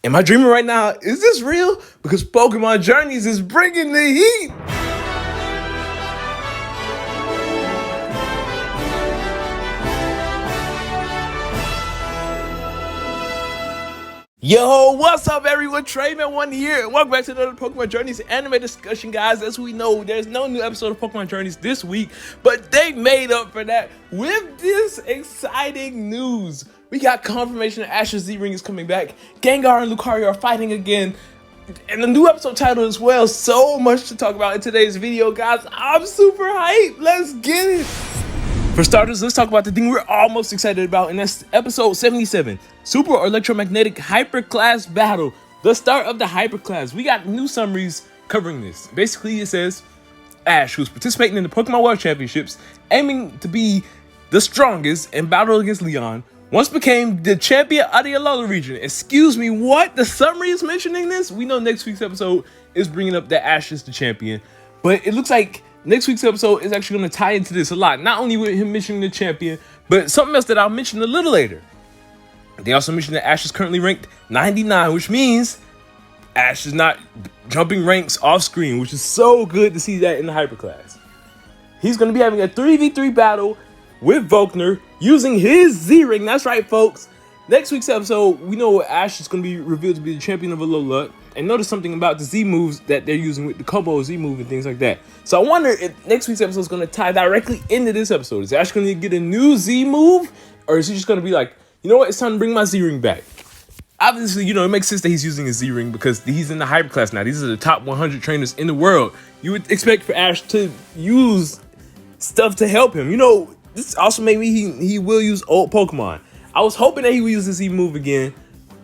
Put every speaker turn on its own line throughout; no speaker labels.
Am I dreaming right now? Is this real? Because Pokemon Journeys is bringing the heat. Yo, what's up everyone? Treyman1 here, and welcome back to another Pokemon Journeys anime discussion, guys. As we know, there's no new episode of Pokemon Journeys this week, but they made up for that with this exciting news. We got confirmation that Ash's Z-Ring is coming back, Gengar and Lucario are fighting again, and a new episode title as well. So much to talk about in today's video, guys. I'm super hyped. Let's get it. For starters, let's talk about the thing we're all most excited about, and that's episode 77, Super Electromagnetic Hyperclass Battle, the start of the Hyperclass. We got new summaries covering this. Basically, it says Ash, who's participating in the Pokemon World Championships, aiming to be the strongest and battled against Leon, once became the champion of the Alola region. Excuse me, what? The summary is mentioning this? We know next week's episode is bringing up that Ash is the champion, but it looks like next week's episode is actually going to tie into this a lot. Not only with him mentioning the champion, but something else that I'll mention a little later. They also mentioned that Ash is currently ranked 99, which means Ash is not jumping ranks off screen, which is so good to see that in the Hyperclass. He's going to be having a 3v3 battle with Volkner using his Z-Ring. That's right, folks. Next week's episode, we know Ash is going to be revealed to be the champion of Alola. And notice something about the Z moves that they're using with the combo Z move and things like that. So I wonder if next week's episode is going to tie directly into this episode. Is Ash going to get a new Z move? Or is he just going to be like, you know what, it's time to bring my Z-Ring back? Obviously, you know, it makes sense that he's using his Z-Ring because he's in the Hyperclass now. These are the top 100 trainers in the world. You would expect for Ash to use stuff to help him. You know, this also made me he will use old Pokemon. I was hoping that he would use the Z move again.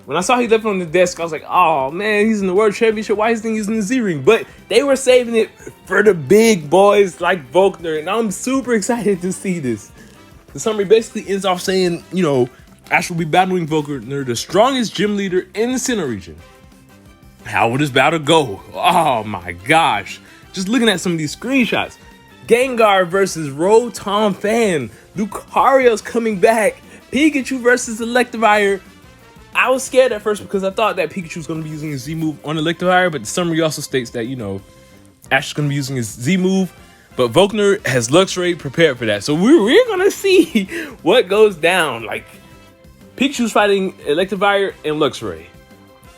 When I saw he left it on the desk, I was like, oh man, he's in the World Championship. Why is he using the Z-Ring? But they were saving it for the big boys like Volkner, and I'm super excited to see this. The summary basically ends off saying, you know, Ash will be battling Volkner, the strongest gym leader in the Sinnoh region. How will this battle go? Oh my gosh. Just looking at some of these screenshots. Gengar versus Rotom Fan. Lucario's coming back. Pikachu versus Electivire. I was scared at first because I thought that Pikachu was going to be using his Z move on Electivire, but the summary also states that, you know, Ash is going to be using his Z move, but Volkner has Luxray prepared for that. So we're going to see what goes down. Like, Pikachu's fighting Electivire and Luxray.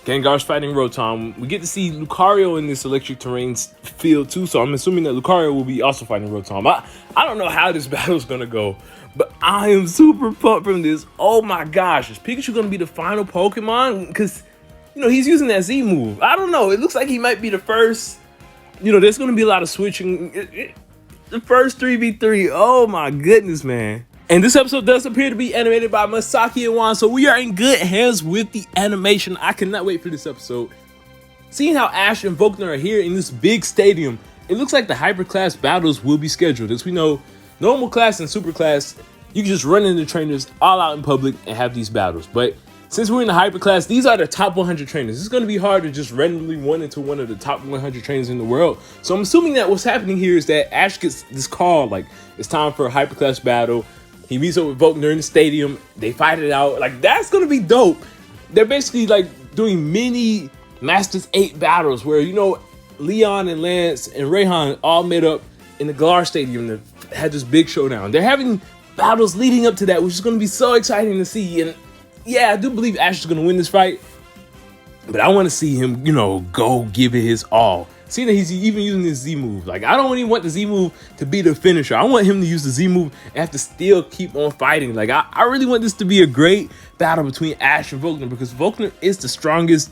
Gengar's fighting Rotom. We get to see Lucario in this electric terrain field too, so I'm assuming that Lucario will be also fighting Rotom. I don't know how this battle is going to go, but I am super pumped from this. Oh my gosh, is Pikachu going to be the final Pokemon? Because, you know, he's using that Z move. I don't know. It looks like he might be the first. You know, there's going to be a lot of switching. The first 3v3. Oh my goodness, man. And this episode does appear to be animated by Masaki Iwano, so we are in good hands with the animation. I cannot wait for this episode. Seeing how Ash and Volkner are here in this big stadium, it looks like the Hyperclass battles will be scheduled. As we know, normal class and super class, you can just run into trainers all out in public and have these battles. But since we're in the Hyperclass, these are the top 100 trainers. It's going to be hard to just randomly run into one of the top 100 trainers in the world. So I'm assuming that what's happening here is that Ash gets this call, like, it's time for a Hyperclass battle. He meets up with Volkner in the stadium. They fight it out. Like, that's going to be dope. They're basically, like, doing mini Masters 8 battles where, you know, Leon and Lance and Rayhan all met up in the Galar Stadium and had this big showdown. They're having battles leading up to that, which is going to be so exciting to see. And, yeah, I do believe Ash is going to win this fight. But I want to see him, you know, go give it his all. Seeing that he's even using his Z move. Like, I don't even want the Z move to be the finisher. I want him to use the Z move and have to still keep on fighting. Like, I really want this to be a great battle between Ash and Volkner because Volkner is the strongest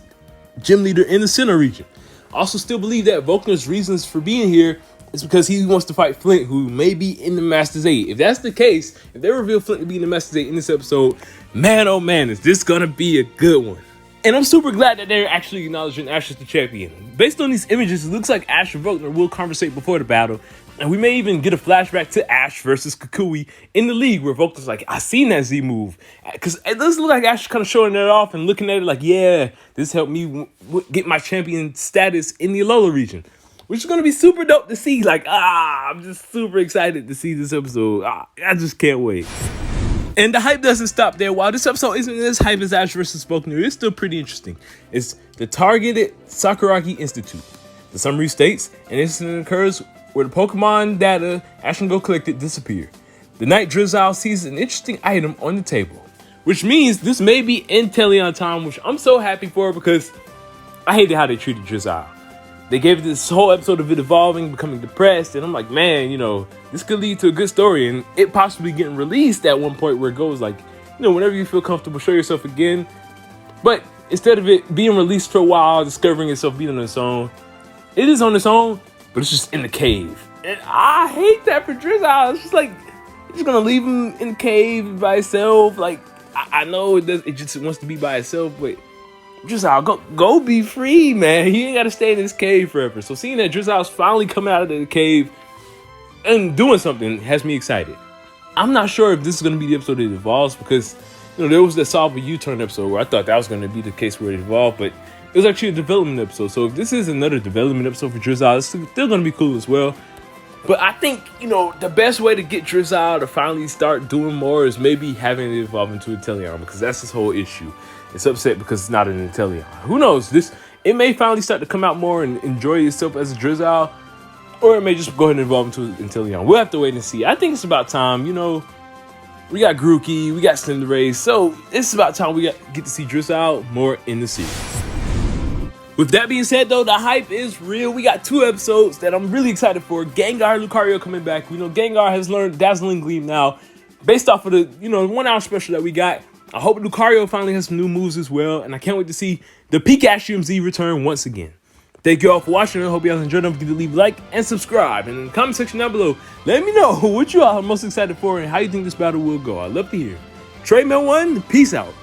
gym leader in the Sinnoh region. I also still believe that Volkner's reasons for being here is because he wants to fight Flint, who may be in the Masters 8. If that's the case, if they reveal Flint to be in the Masters 8 in this episode, man, oh man, is this going to be a good one. And I'm super glad that they're actually acknowledging Ash as the champion. Based on these images, it looks like Ash and Volkner will conversate before the battle. And we may even get a flashback to Ash versus Kukui in the league where Volkner's like, I seen that Z move. Because it does look like Ash is kind of showing that off and looking at it like, yeah, this helped me get my champion status in the Alola region. Which is going to be super dope to see. Like, I'm just super excited to see this episode. I just can't wait. And the hype doesn't stop there. While this episode isn't as hype as Ash vs. Volkner, it's still pretty interesting. It's the targeted Sakuragi Institute. The summary states, an incident occurs where the Pokemon data Ash and Go collected disappear. The night Drizzile sees an interesting item on the table, which means this may be Inteleon time, which I'm so happy for because I hated how they treated Drizzile. They gave this whole episode of it evolving, becoming depressed, and I'm like, man, you know, this could lead to a good story, and it possibly getting released at one point where it goes like, you know, whenever you feel comfortable, show yourself again. But instead of it being released for a while, discovering itself being on its own, it is on its own, but it's just in the cave. And I hate that for Drizzile. It's just like, you're just gonna leave him in the cave by itself. Like, I know it just wants to be by itself, but Drizzile, go be free, man. He ain't gotta stay in this cave forever. So seeing that Drizzile's finally coming out of the cave and doing something has me excited. I'm not sure if this is gonna be the episode that evolves because, you know, there was the Solve a U-Turn episode where I thought that was gonna be the case where it evolved, but it was actually a development episode. So if this is another development episode for Drizzile, it's still gonna be cool as well. But I think, you know, the best way to get Drizzile to finally start doing more is maybe having it evolve into a Inteleon, because that's his whole issue. It's upset because it's not an Inteleon. Who knows? It may finally start to come out more and enjoy itself as a Drizzile, or it may just go ahead and evolve into an Inteleon. We'll have to wait and see. I think it's about time. You know, we got Grookey, we got Cinderace, so it's about time we get to see Drizzile more in the series. With that being said, though, the hype is real. We got 2 episodes that I'm really excited for. Gengar and Lucario coming back. We know Gengar has learned Dazzling Gleam now, based off of the 1 hour special that we got. I hope Lucario finally has some new moves as well, and I can't wait to see the Pikachu MZ return once again. Thank you all for watching. I hope you guys enjoyed. Don't forget to leave a like and subscribe. And in the comment section down below, let me know what you all are most excited for and how you think this battle will go. I'd love to hear. TreyMan1, peace out.